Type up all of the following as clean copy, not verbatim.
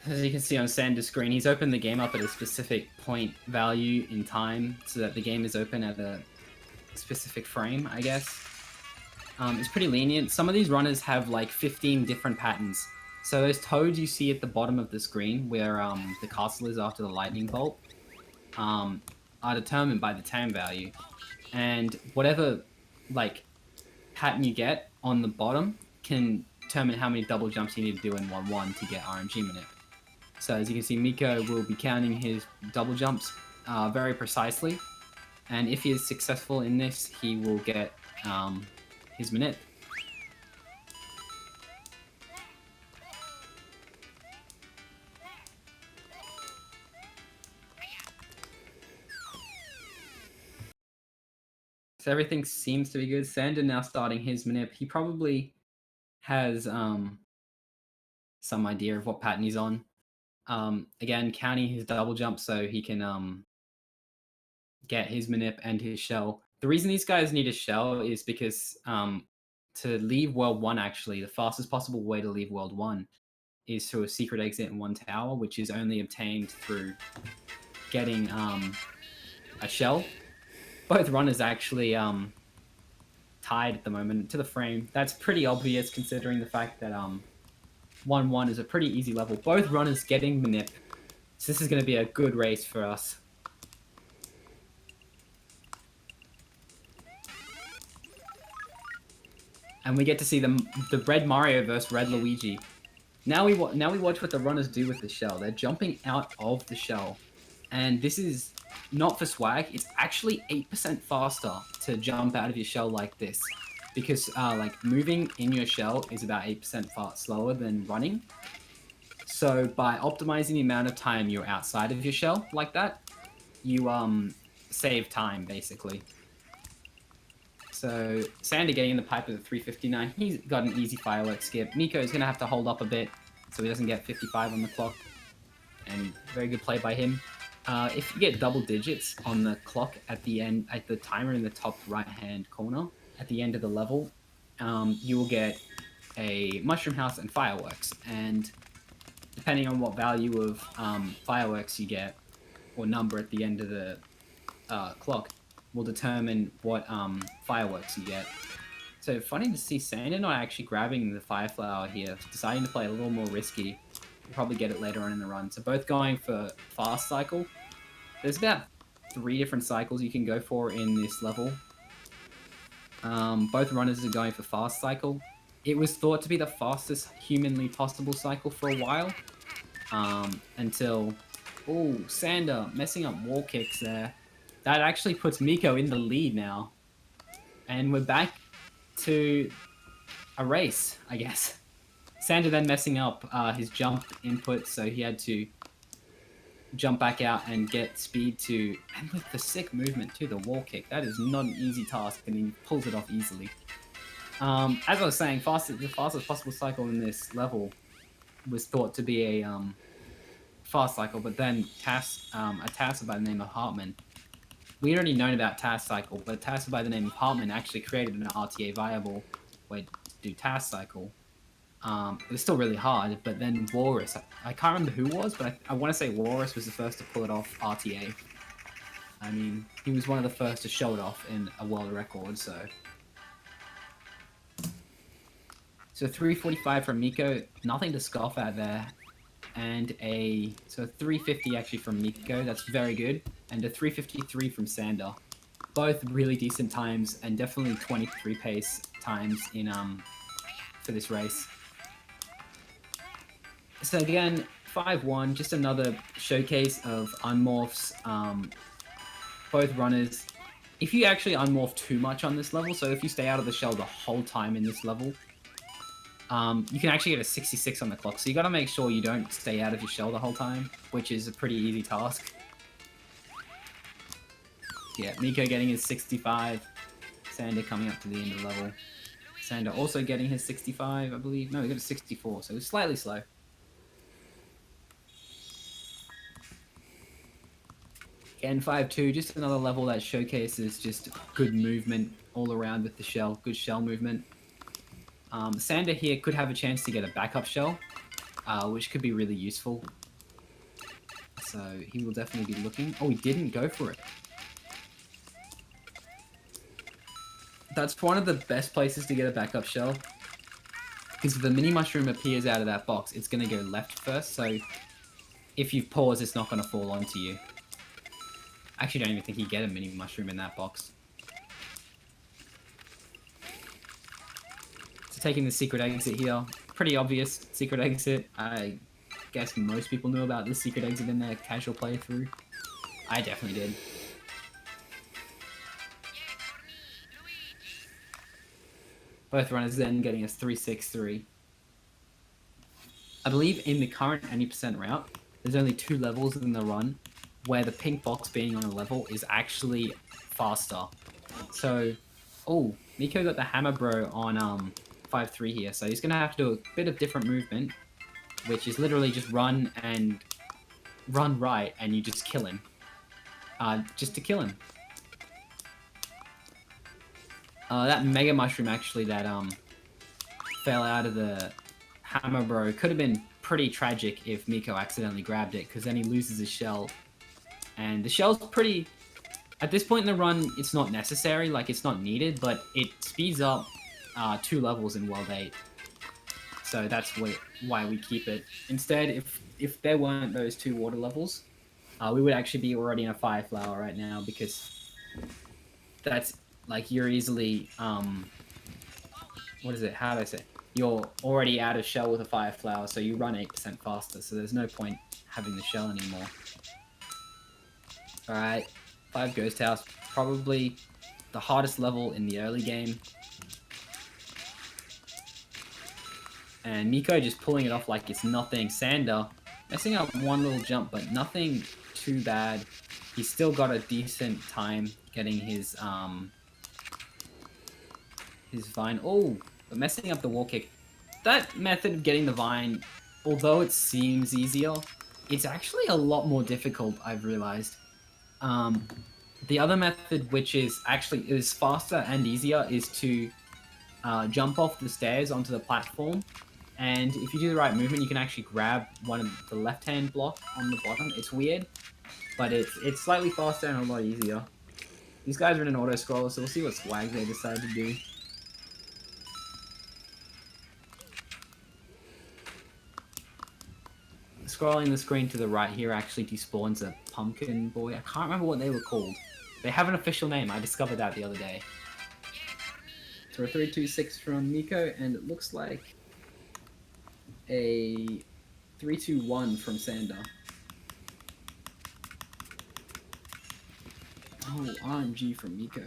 As you can see on Sander's screen, he's opened the game up at a specific point value in time so that the game is open at a specific frame, I guess. It's pretty lenient. Some of these runners have like 15 different patterns. So those toads you see at the bottom of the screen where the castle is after the lightning bolt are determined by the time value. And whatever like pattern you get on the bottom can determine how many double jumps you need to do in 1-1 to get RNG minute. So as you can see, mik0 will be counting his double jumps very precisely. And if he is successful in this, he will get his minute. So everything seems to be good. Sander now starting his manip. He probably has some idea of what pattern he's on. Again, counting his double jump so he can get his manip and his shell. The reason these guys need a shell is because to leave World 1, actually, the fastest possible way to leave World 1 is through a secret exit in one tower, which is only obtained through getting a shell. Both runners actually tied at the moment to the frame. That's pretty obvious considering the fact that 1-1 is a pretty easy level. Both runners getting manip. So this is going to be a good race for us. And we get to see the Red Mario versus Red Luigi. Now we watch what the runners do with the shell. They're jumping out of the shell. And this is not for swag. It's actually 8% faster to jump out of your shell like this. Because like moving in your shell is about 8% slower than running. So by optimizing the amount of time you're outside of your shell like that, you save time basically. So Sander getting in the pipe with a 359. He's got an easy fireworks skip. mik0 is going to have to hold up a bit so he doesn't get 55 on the clock. And very good play by him. If you get double digits on the clock at the end, at the timer in the top right-hand corner, at the end of the level, you will get a mushroom house and fireworks. And depending on what value of fireworks you get, or number at the end of the clock, will determine what fireworks you get. So funny to see SanderNor not actually grabbing the fire flower here, deciding to play a little more risky. We'll probably get it later on in the run. So both going for fast cycle. There's about 3 different cycles you can go for in this level. Both runners are going for fast cycle. It was thought to be the fastest humanly possible cycle for a while. Until... Oh, Sander messing up wall kicks there. That actually puts mik0 in the lead now. And we're back to a race, I guess. Sander then messing up his jump input, so he had to jump back out and get speed to... And with the sick movement too, the wall kick. That is not an easy task, and he pulls it off easily. As I was saying, the fastest possible cycle in this level was thought to be a fast cycle, but then a tasker by the name of Hartman. We already known about task cycle, but a tasker by the name of Hartman actually created an RTA viable way to do task cycle. It was still really hard, but then Walrus, I can't remember who was, but I want to say Walrus was the first to pull it off RTA. I mean, he was one of the first to show it off in a world record, so... So 345 from mik0, nothing to scoff at there. And so 350 actually from mik0, that's very good. And a 353 from Sander. Both really decent times, and definitely 23 pace times in for this race. So again, 5-1, just another showcase of unmorphs. Both runners. If you actually unmorph too much on this level, so if you stay out of the shell the whole time in this level, you can actually get a 66 on the clock. So you got to make sure you don't stay out of your shell the whole time, which is a pretty easy task. Yeah, mik0 getting his 65. Sander coming up to the end of the level. Sander also getting his 65, I believe. No, he got a 64, so it's slightly slow. Again, 5-2, just another level that showcases just good movement all around with the shell. Good shell movement. Sander here could have a chance to get a backup shell. which could be really useful. So he will definitely be looking. Oh, he didn't go for it. That's one of the best places to get a backup shell. Because if the mini mushroom appears out of that box, it's going to go left first. So if you pause, it's not going to fall onto you. I actually don't even think you get a mini mushroom in that box. So taking the secret exit here. Pretty obvious secret exit. I guess most people knew about this secret exit in their casual playthrough. I definitely did. Both runners then getting us 363. I believe in the current 80% route, there's only 2 levels in the run where the pink box being on a level is actually faster. So, oh, mik0 got the hammer bro on 5-3 here, so he's going to have to do a bit of different movement, which is literally just run right, and you just kill him. Just to kill him. That mega mushroom actually that fell out of the hammer bro could have been pretty tragic if mik0 accidentally grabbed it, because then he loses his shell. And the shell's pretty... At this point in the run, it's not necessary, like it's not needed, but it speeds up 2 levels in World 8. So that's why we keep it. Instead, if there weren't those 2 water levels, we would actually be already in a fire flower right now, because that's like you're easily what is it? How do I say? You're already out of shell with a fire flower, so you run 8% faster. So there's no point having the shell anymore. All right, 5 Ghost House, probably the hardest level in the early game. And mik0 just pulling it off like it's nothing. Sander messing up one little jump, but nothing too bad. He's still got a decent time getting his vine. Oh, but messing up the wall kick. That method of getting the vine, although it seems easier, it's actually a lot more difficult, I've realized. The other method, which is faster and easier, is to jump off the stairs onto the platform. And if you do the right movement, you can actually grab one of the left-hand block on the bottom. It's weird, but it's slightly faster and a lot easier. These guys are in an auto-scroller, so we'll see what swag they decide to do. Scrolling the screen to the right here actually despawns a pumpkin boy. I can't remember what they were called. They have an official name. I discovered that the other day. So a 3-2-6 from mik0, and it looks like a 3-2-1 from Sander. Oh, RNG from mik0.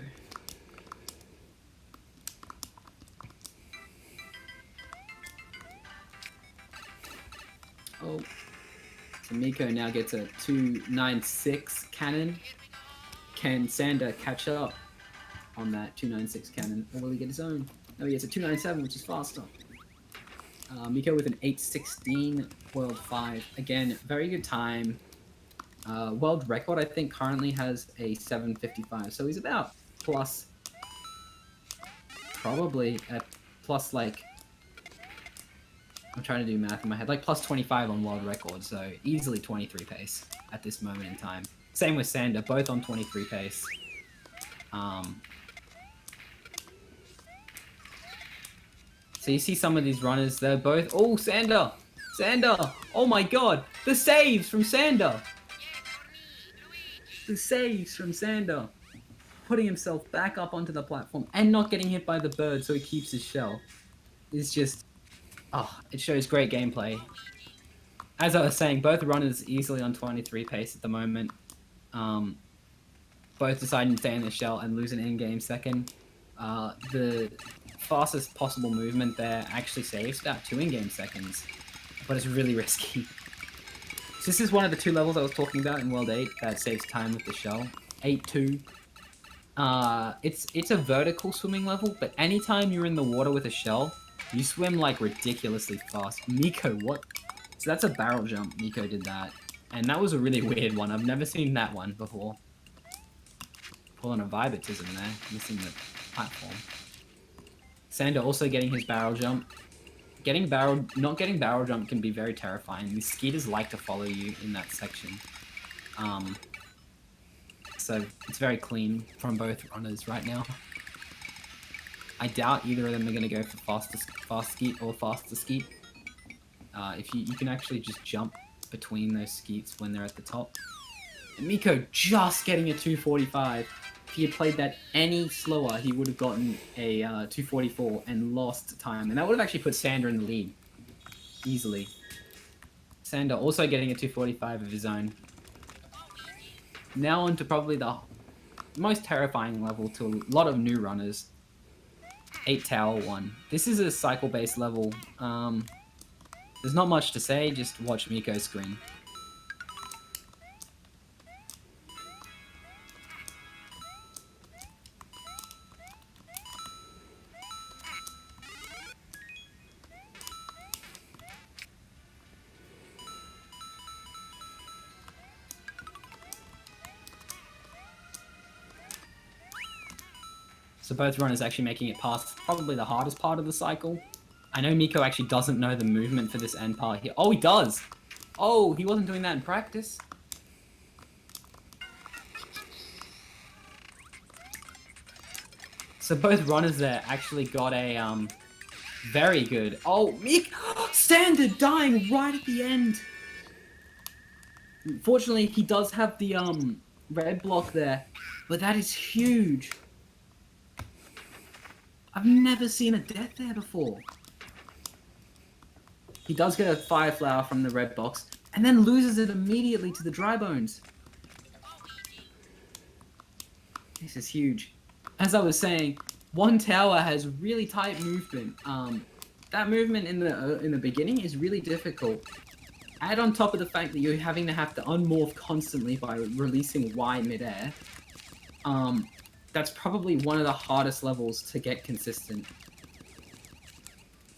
Oh. So mik0 now gets a 296 cannon. Can Sander catch up on that 296 cannon, or will he get his own? No, he gets a 297, which is faster. mik0 with an 816, World 5. Again, very good time. World record, I think, currently has a 755, so he's about plus... Probably at plus, like... I'm trying to do math in my head. Like, plus 25 on world record, so easily 23 pace at this moment in time. Same with Sander, both on 23 pace. So you see some of these runners, they're both... Oh, Sander! Sander! Oh my god! The saves from Sander! The saves from Sander! Putting himself back up onto the platform and not getting hit by the bird so he keeps his shell. It's just... Oh, it shows great gameplay. As I was saying, both runners easily on 23 pace at the moment. Both deciding to stay in the shell and lose an in-game second. The fastest possible movement there actually saves about 2 in-game seconds, but it's really risky. So this is one of the 2 levels I was talking about in World 8 that saves time with the shell. 8-2. It's a vertical swimming level, but anytime you're in the water with a shell, you swim like ridiculously fast. mik0, what? So that's a barrel jump. mik0 did that. And that was a really weird one. I've never seen that one before. Pulling a vibatism there, missing the platform. Sander also getting his barrel jump. not getting barrel jump can be very terrifying. These skeeters like to follow you in that section. So it's very clean from both runners right now. I doubt either of them are going to go for fast skeet or faster skeet. If you can actually just jump between those skeets when they're at the top. And mik0 just getting a 245. If he had played that any slower, he would have gotten a 244 and lost time. And that would have actually put Sander in the lead. Easily. Sander also getting a 245 of his own. Now on to probably the most terrifying level to a lot of new runners. 8 Tower 1. This is a cycle-based level. There's not much to say, just watch mik0's screen. So both runners actually making it past probably the hardest part of the cycle. I know mik0 actually doesn't know the movement for this end part here. Oh, he does! Oh, he wasn't doing that in practice. So both runners there actually got a very good... Oh, Sander dying right at the end! Fortunately, he does have the red block there, but that is huge. I've never seen a death there before. He does get a fire flower from the red box, and then loses it immediately to the dry bones. This is huge. As I was saying, one tower has really tight movement. That movement in the beginning is really difficult. Add on top of the fact that you're having to have to unmorph constantly by releasing Y midair. That's probably one of the hardest levels to get consistent.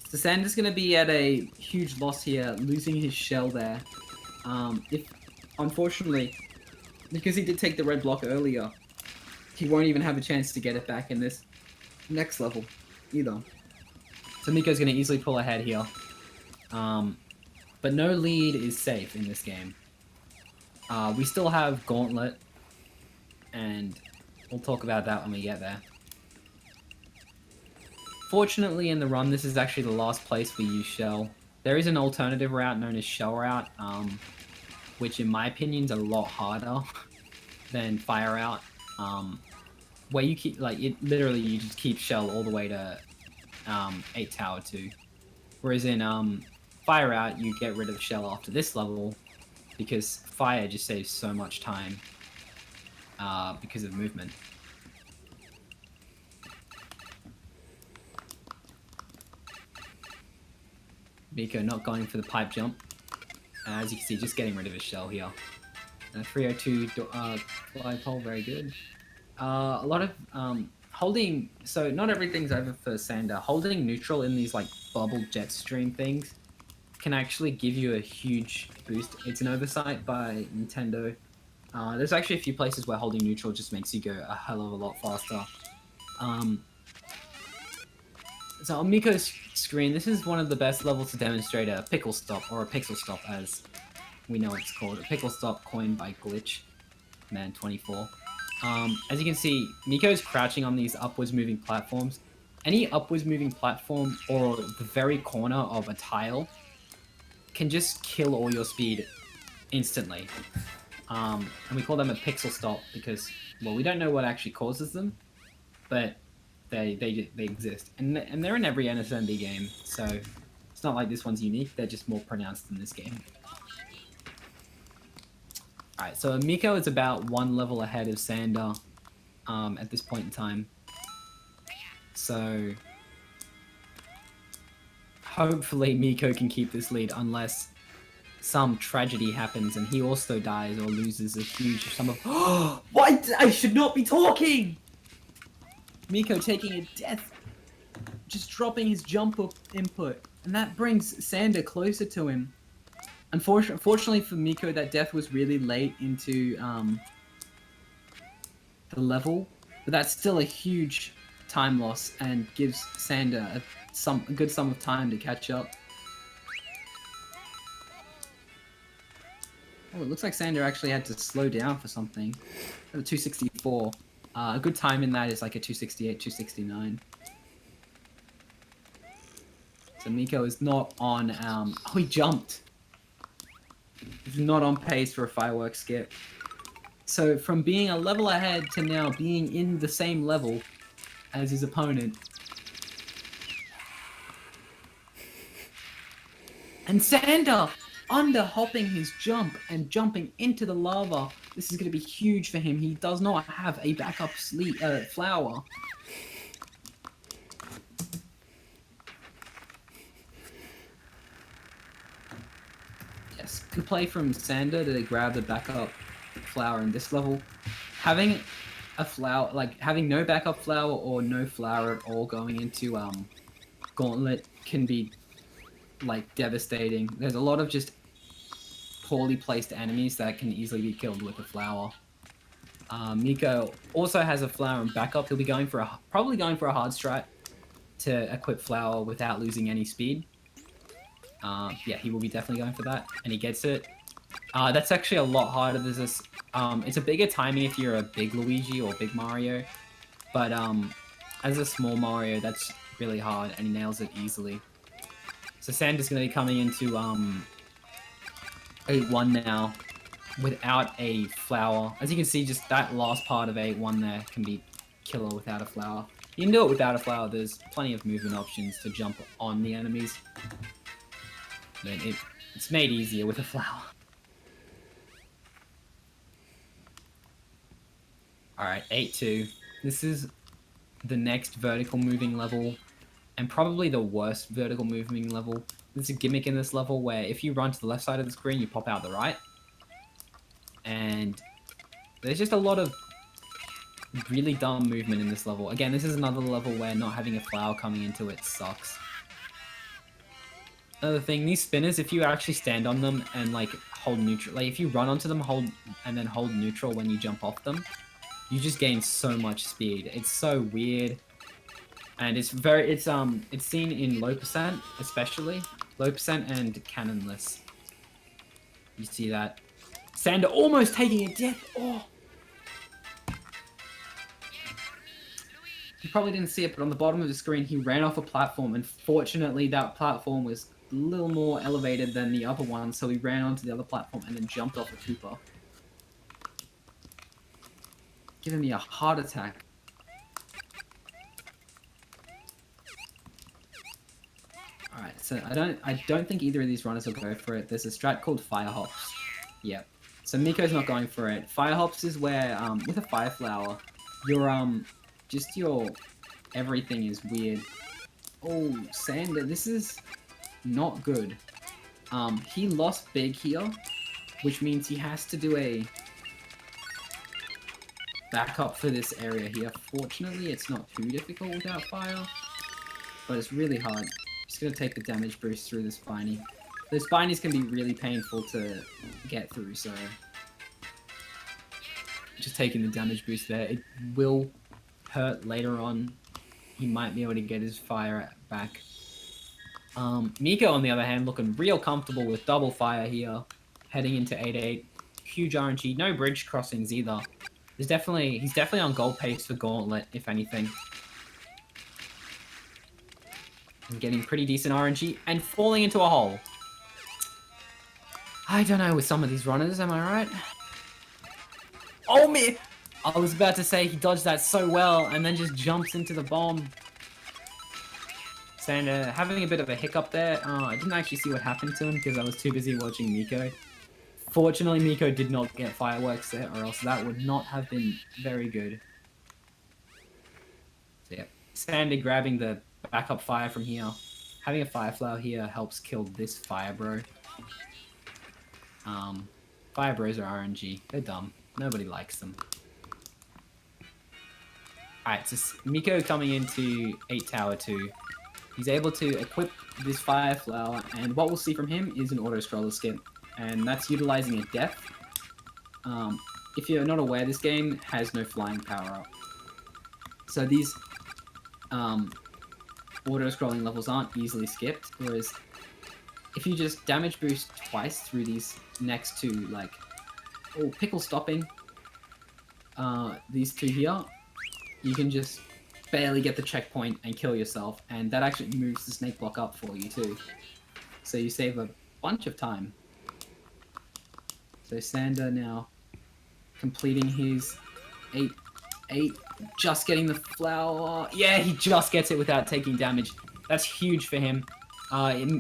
So Sander's going to be at a huge loss here, losing his shell there. Unfortunately, because he did take the red block earlier, he won't even have a chance to get it back in this next level, either. So mik0's going to easily pull ahead here. But no lead is safe in this game. We still have Gauntlet, and we'll talk about that when we get there. Fortunately, in the run, this is actually the last place we use Shell. There is an alternative route known as Shell Route, which in my opinion is a lot harder than Fire Route, where you keep, literally you just keep Shell all the way to 8 Tower 2. Whereas in Fire Route, you get rid of Shell after this level, because Fire just saves so much time because of movement. mik0 not going for the pipe jump. As you can see, just getting rid of his shell here. 302 flagpole, very good. A lot of holding, so not everything's over for Sander. Holding neutral in these like bubble jet stream things can actually give you a huge boost. It's an oversight by Nintendo. There's actually a few places where holding neutral just makes you go a hell of a lot faster. So on mik0's screen, this is one of the best levels to demonstrate a pickle stop, or a pixel stop as we know it's called. A pickle stop coined by Glitch Man 24. As you can see, mik0's crouching on these upwards moving platforms. Any upwards moving platform or the very corner of a tile can just kill all your speed instantly. And we call them a pixel stop because, well, we don't know what actually causes them, but they exist. And they're in every NSMB game, so it's not like this one's unique, they're just more pronounced in this game. Alright, so mik0 is about one level ahead of Sander at this point in time. So hopefully mik0 can keep this lead unless some tragedy happens and he also dies or loses a huge sum of... What? I should not be talking! mik0 taking a death, just dropping his jump up input, and that brings Sander closer to him. Unfortunately for mik0, that death was really late into the level, but that's still a huge time loss and gives Sander a a good sum of time to catch up. Oh, it looks like Sander actually had to slow down for something. A 264. A good time in that is like a 268, 269. So mik0 is not on, oh, he jumped. He's not on pace for a fireworks skip. So from being a level ahead to now being in the same level as his opponent. And Sander under-hopping his jump and jumping into the lava. This is going to be huge for him. He does not have a backup flower. Yes, good play from Sander to grab the backup flower in this level. Having a flower, like having no backup flower or no flower at all going into Gauntlet can be like devastating. There's a lot of just poorly placed enemies that can easily be killed with a flower. mik0 also has a flower in backup. He'll be going for probably going for a hard strat to equip flower without losing any speed. Yeah, he will be definitely going for that, and he gets it. That's actually a lot harder. There's this. It's a bigger timing if you're a big Luigi or big Mario, but as a small Mario, that's really hard, and he nails it easily. So Sander's going to be coming into 8-1 now without a flower. As you can see, just that last part of 8-1 there can be killer without a flower. You can do it without a flower. There's plenty of movement options to jump on the enemies. But it's made easier with a flower. Alright, 8-2. This is the next vertical moving level, and probably the worst vertical moving level. There's a gimmick in this level where if you run to the left side of the screen, you pop out the right. And there's just a lot of really dumb movement in this level. Again, this is another level where not having a flower coming into it sucks. Another thing, these spinners, if you actually stand on them and like hold neutral, like if you run onto them, and then hold neutral when you jump off them, you just gain so much speed. It's so weird. And it's seen in low percent, especially. Low percent and cannonless. You see that. Sander almost taking a death. Oh! You probably didn't see it, but on the bottom of the screen, he ran off a platform, and fortunately that platform was a little more elevated than the other one, so he ran onto the other platform and then jumped off a Koopa. Giving me a heart attack. Alright, so I don't think either of these runners will go for it. There's a strat called Fire Hops. Yep. So mik0's not going for it. Fire Hops is where, with a Fire Flower, your everything is weird. Oh, Sander, this is not good. He lost big here, which means he has to do a backup for this area here. Fortunately, it's not too difficult without fire, but it's really hard. Just gonna take the damage boost through the spiny. The spinies can be really painful to get through, so just taking the damage boost there. It will hurt later on. He might be able to get his fire back. mik0, on the other hand, looking real comfortable with double fire here, heading into 8-8. Huge RNG, no bridge crossings either. He's definitely on gold pace for Gauntlet, if anything. And getting pretty decent RNG and falling into a hole. I don't know with some of these runners, am I right? Oh me! I was about to say he dodged that so well and then just jumps into the bomb. Sander having a bit of a hiccup there. I didn't actually see what happened to him because I was too busy watching mik0. Fortunately, mik0 did not get fireworks there, or else that would not have been very good. So yeah, Sander grabbing the backup fire from here. Having a fire flower here helps kill this fire bro. Fire bros are RNG. They're dumb. Nobody likes them. Alright, so mik0 coming into 8 Tower 2. He's able to equip this fire flower, and what we'll see from him is an auto-scroller skip. And that's utilizing a death. If you're not aware, this game has no flying power-up. So these auto-scrolling levels aren't easily skipped, whereas if you just damage boost twice through these next two, like, pickle stopping, these two here, you can just barely get the checkpoint and kill yourself, and that actually moves the snake block up for you too. So you save a bunch of time. So Sander now completing his 8, just getting the flower. Yeah, he just gets it without taking damage. That's huge for him.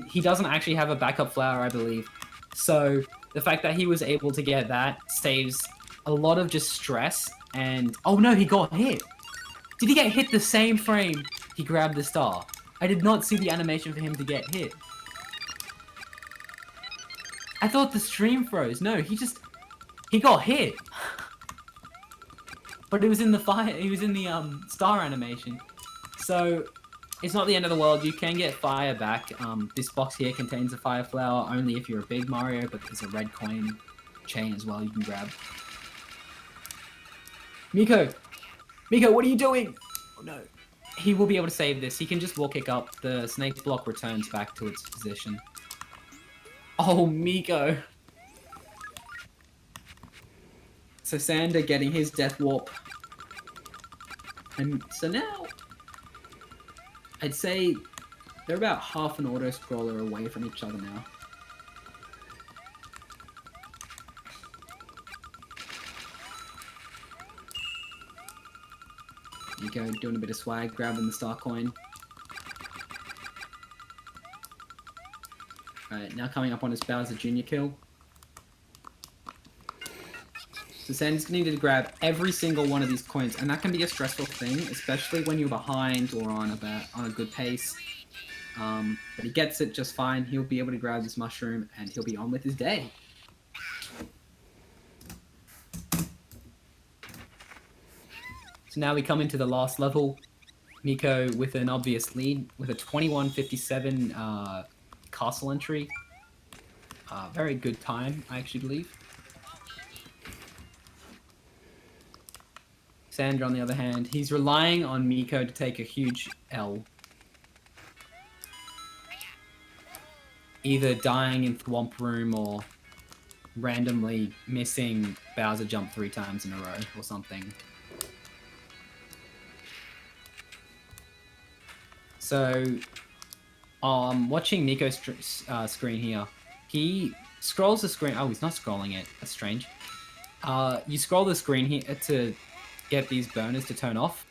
He doesn't actually have a backup flower, I believe. So the fact that he was able to get that saves a lot of just stress. And oh no, he got hit. Did he get hit the same frame he grabbed the star? I did not see the animation for him to get hit. I thought the stream froze. No, he got hit. But it was in the star animation. So it's not the end of the world. You can get fire back. This box here contains a fire flower only if you're a big Mario, but there's a red coin chain as well you can grab. mik0! mik0, what are you doing? Oh no. He will be able to save this. He can just wall kick up. The snake block returns back to its position. Oh, mik0. So Sander getting his death warp. And so now, I'd say they're about half an auto-scroller away from each other now. mik0 doing a bit of swag, grabbing the star coin. Alright, now coming up on his Bowser Jr. kill. So Sander's going to need to grab every single one of these coins, and that can be a stressful thing, especially when you're behind or on a good pace. But he gets it just fine. He'll be able to grab this mushroom, and he'll be on with his day. So now we come into the last level. mik0 with an obvious lead, with a 21:57 castle entry. Very good time, I actually believe. Sander, on the other hand, he's relying on mik0 to take a huge L. Either dying in Thwomp Room or randomly missing Bowser jump 3 times in a row or something. So, watching mik0's screen here, he scrolls the screen. Oh, he's not scrolling it. That's strange. You scroll the screen here to get these burners to turn off.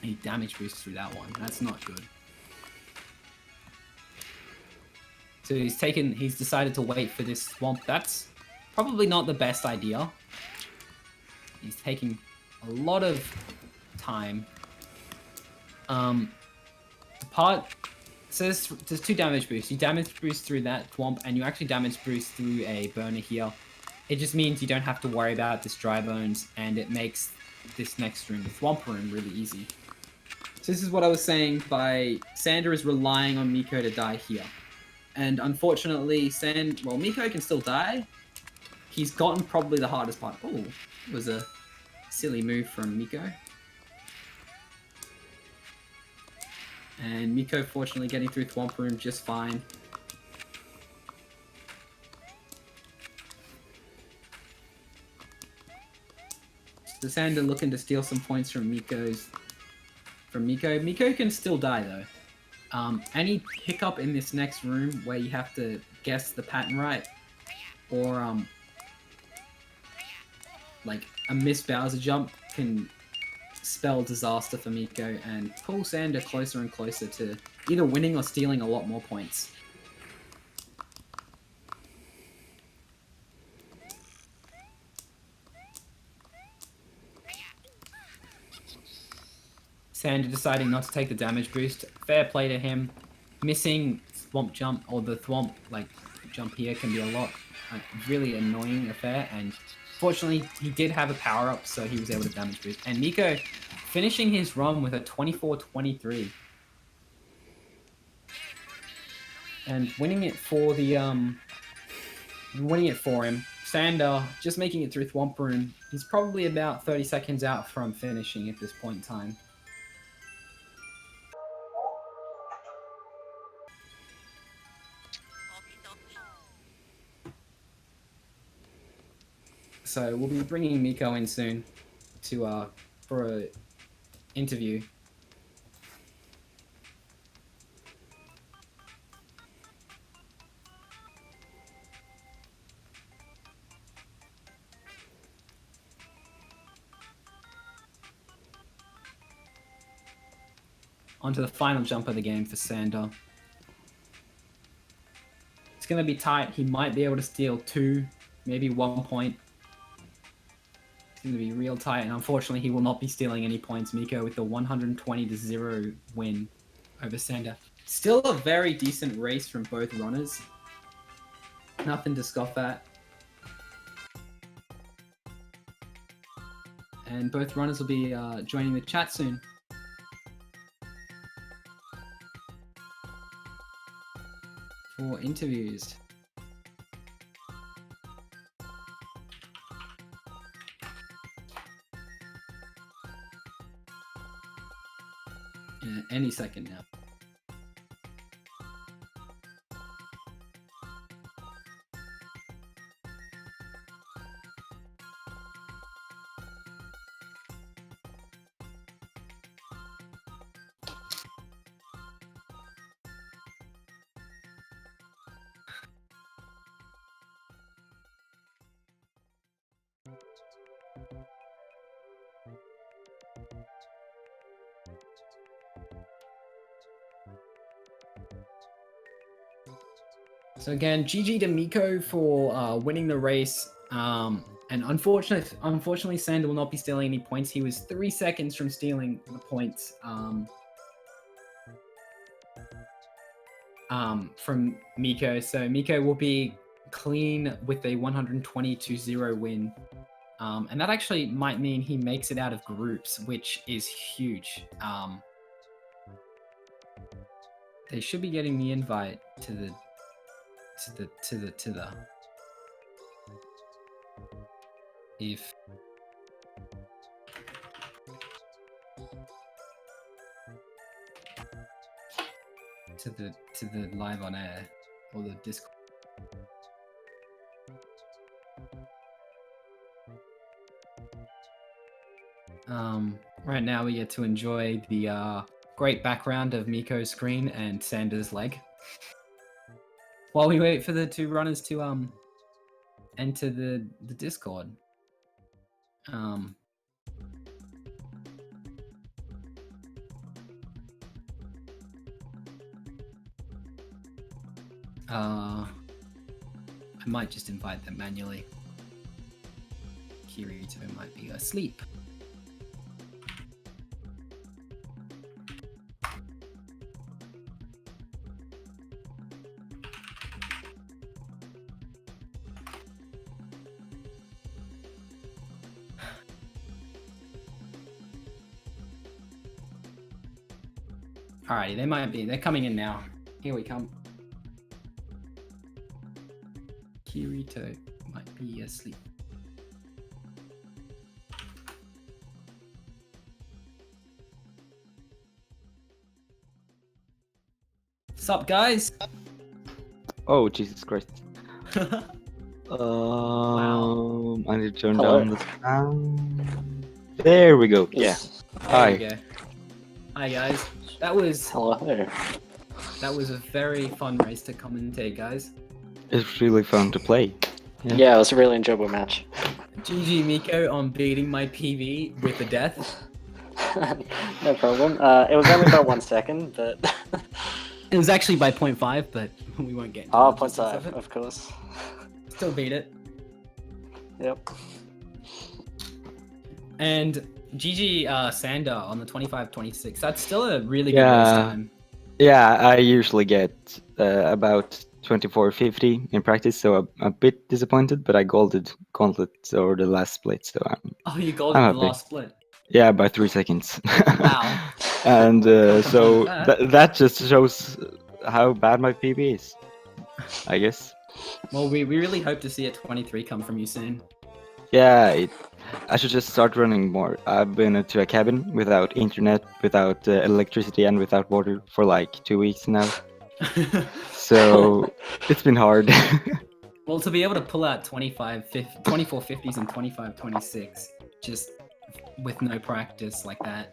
And he damage boosts through that one. That's not good. So he's decided to wait for this swamp. That's probably not the best idea. He's taking a lot of time. So there's 2 damage boosts. You damage boost through that thwomp, and you actually damage boost through a burner here. It just means you don't have to worry about this dry bones, and it makes this next room, the thwomp room, really easy. So this is what I was saying by Sander is relying on mik0 to die here. And unfortunately, mik0 can still die. He's gotten probably the hardest part. Oh, it was a silly move from mik0. And mik0 fortunately getting through Thwomp Room just fine. So Sander looking to steal some points from mik0. mik0 can still die though. Any hiccup in this next room where you have to guess the pattern right, or like a missed Bowser jump can spell disaster for mik0 and pull Sander closer and closer to either winning or stealing a lot more points. Sander deciding not to take the damage boost. Fair play to him. Missing Thwomp jump, or the Thwomp like jump here, can be a lot really annoying affair, and fortunately he did have a power up, so he was able to damage boost. And mik0 finishing his run with a 24-23. And winning it for him. Sander just making it through Thwomp Room. He's probably about 30 seconds out from finishing at this point in time. So we'll be bringing mik0 in soon to for a interview. Onto the final jump of the game for Sander. It's going to be tight. He might be able to steal 2, maybe 1 point. It's going to be real tight, and unfortunately he will not be stealing any points. mik0 with the 120-0 win over Sander. Still a very decent race from both runners. Nothing to scoff at. And both runners will be joining the chat soon. For interviews. Any second now. So again, GG to mik0 for winning the race. And unfortunately, Sander will not be stealing any points. He was 3 seconds from stealing the points from mik0. So mik0 will be clean with a 120-0 win. And that actually might mean he makes it out of groups, which is huge. They should be getting the invite to the if to the live on air or the Discord. Right now we get to enjoy the great background of mik0's screen and Sander's leg. While we wait for the 2 runners to enter the Discord. I might just invite them manually. Kirito might be asleep. Alrighty, they might be. They're coming in now. Here we come. Kirito might be asleep. Sup, guys? Oh, Jesus Christ. Wow. I need to turn down the sound. There we go. Yeah. Hi. There you go. Hi, guys. That was Hello there. That was a very fun race to commentate, guys. It's really fun to play. Yeah, it was a really enjoyable match. GG mik0 on beating my PB with the death. No problem. It was only about 1 second, but... It was actually by 0.5, but we won't get into Oh, the details 0.5, of it. of course. Still beat it. Yep. And GG Sander on the 25-26. That's still a really good race time. Yeah, I usually get about 24:50 in practice, so I'm a bit disappointed, but I gauntlet over the last split, so Oh, you golded the last split. Yeah, by 3 seconds. Wow. And so that. that just shows how bad my PB is, I guess. Well, we really hope to see a 23 come from you soon. Yeah, I should just start running more. I've been to a cabin without internet, without electricity, and without water for like 2 weeks now. So it's been hard. Well, to be able to pull out 2450s and 2526 just with no practice like that.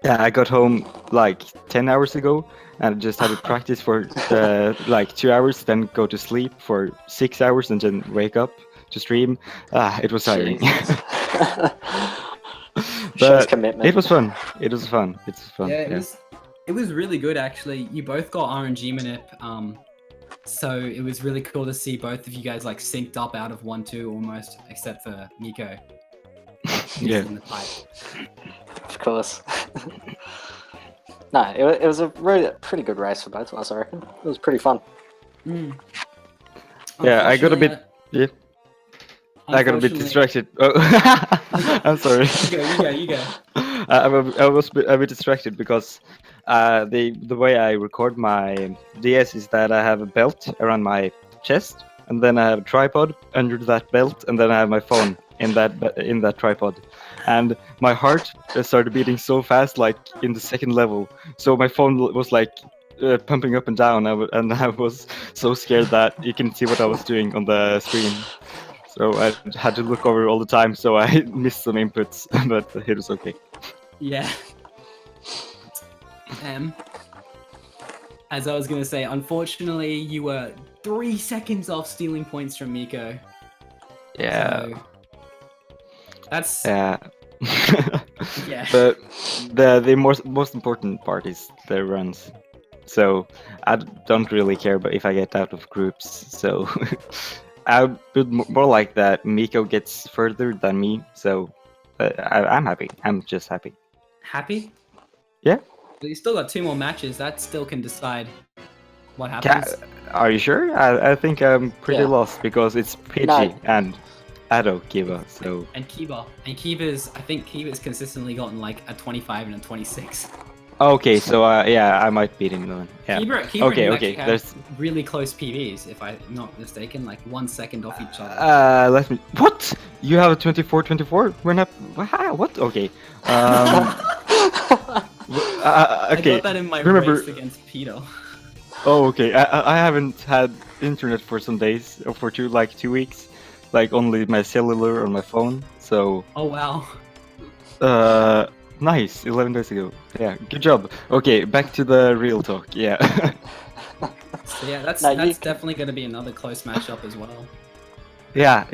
Yeah, I got home like 10 hours ago and just had to practice for like 2 hours, then go to sleep for 6 hours and then wake up to stream. It was tiring. Jesus. Shows But commitment. it was fun. It was fun. It's fun. Yeah, it was really good actually. You both got RNG manip, so it was really cool to see both of you guys like synced up out of 1-2 almost, except for mik0. Yeah. In the pipe. Of course. No, it was a pretty good race for both of us, I reckon. It was pretty fun. Mm. Yeah, I got a bit. Yeah. I got a bit distracted. Oh, I'm sorry. You go. I was a bit distracted because the way I record my DS is that I have a belt around my chest, and then I have a tripod under that belt, and then I have my phone in that tripod, and my heart started beating so fast, like in the second level. So my phone was like pumping up and down, and I was so scared that you can see what I was doing on the screen. So I had to look over all the time, so I missed some inputs, but it was okay. Yeah. As I was gonna say, unfortunately, you were 3 seconds off stealing points from mik0. Yeah. So that's Yeah. yeah. But the most important part is the runs. So I don't really care about if I get out of groups. So I would more like that mik0 gets further than me. So I'm happy. I'm just happy. Happy? Yeah. But you still got 2 more matches. That still can decide what happens. Are you sure? I think I'm pretty Yeah. lost because it's PG No. and Ado Kiva. So And Kiva's, I think Kiva's consistently gotten like a 25 and a 26. okay, so yeah, I might beat him then. Yeah. Kiva and you Okay. actually have There's really close PVs, if I'm not mistaken, like 1 second off each other. let me. What? You have a 24-24? When I what? Okay. I Okay. got that in my remember- race against Peter. Oh, okay. I haven't had internet for some days, or for 2 weeks, like only my cellular on my phone. So Oh wow. nice. 11 days ago. Yeah, good job. Okay, back to the real talk. Yeah. So yeah, that's No, you- definitely going to be another close matchup as well. yeah.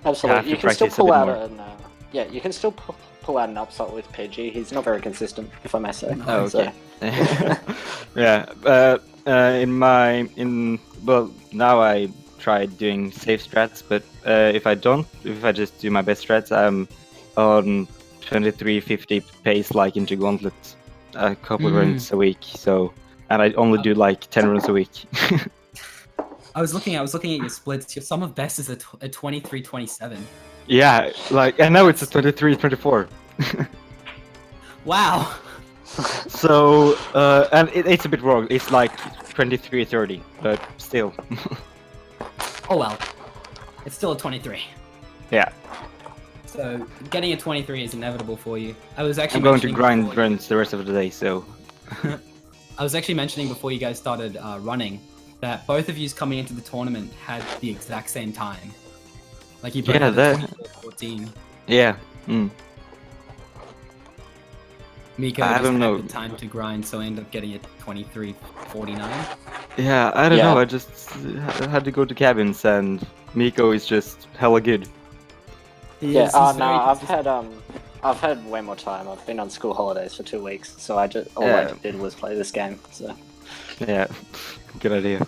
Absolutely. to You can still practice a pull bit out more. an yeah, you can still pull out an upset with PG. He's not very consistent, if I may say. Oh, So- okay. Yeah. Well, now I tried doing safe strats, but if I just do my best strats, I'm on 2350 pace, like into Gauntlet, a couple runs a week. So, and I only do like 10 runs a week. I was looking at your splits. Your sum of best is a 23-27. Yeah, like, and now it's a 23-24. Wow. So, and it's a bit wrong. It's like 23-30, but still. Oh well. It's still a 23. Yeah. So getting a 23 is inevitable for you. I was actually I'm going to mentioning grind before- runs the rest of the day, so. I was actually mentioning before you guys started running that both of yous coming into the tournament had the exact same time. Like you both Yeah, had that- 24-14. Yeah. Mm. mik0 I just don't had know. the time to grind, so I ended up getting a 23-49. Yeah, I don't Yeah. know. I just had to go to cabins, and mik0 is just hella good. Yeah, I've had way more time. I've been on school holidays for 2 weeks, so I all I Yeah. did was play this game. So Yeah, good idea.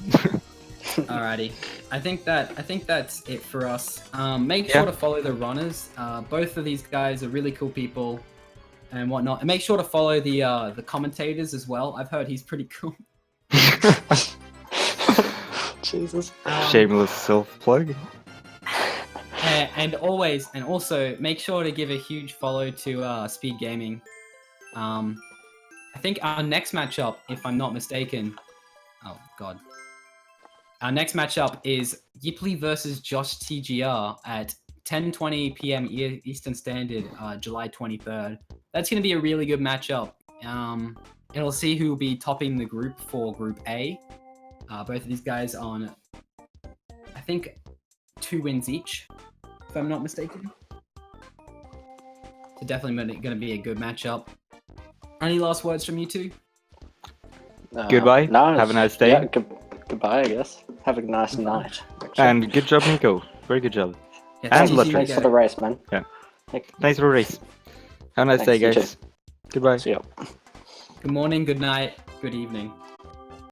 Alrighty, I think that's it for us. Make sure to follow the runners. Both of these guys are really cool people and whatnot. And make sure to follow the commentators as well. I've heard he's pretty cool. Jesus. Shameless self-plug. And also make sure to give a huge follow to Speed Gaming. I think our next matchup, if I'm not mistaken, oh god, our next matchup is Yipley versus Josh TGR at 10:20 p.m. Eastern Standard, July 23rd. That's going to be a really good matchup. It'll see who will be topping the group for Group A. Both of these guys on think 2 wins each, if I'm not mistaken. So definitely going to be a good matchup. Any last words from you two? Goodbye. No, Have a nice day. Yeah, goodbye, I guess. Have a nice night. Actually. And good job, mik0. Very good job. Yeah, And thanks, Lutri. Thanks for the race, man. Yeah. Hey, Thanks for the race. Have a nice Thanks, day, you guys. Goodbye. see ya. Good morning, good night, good evening.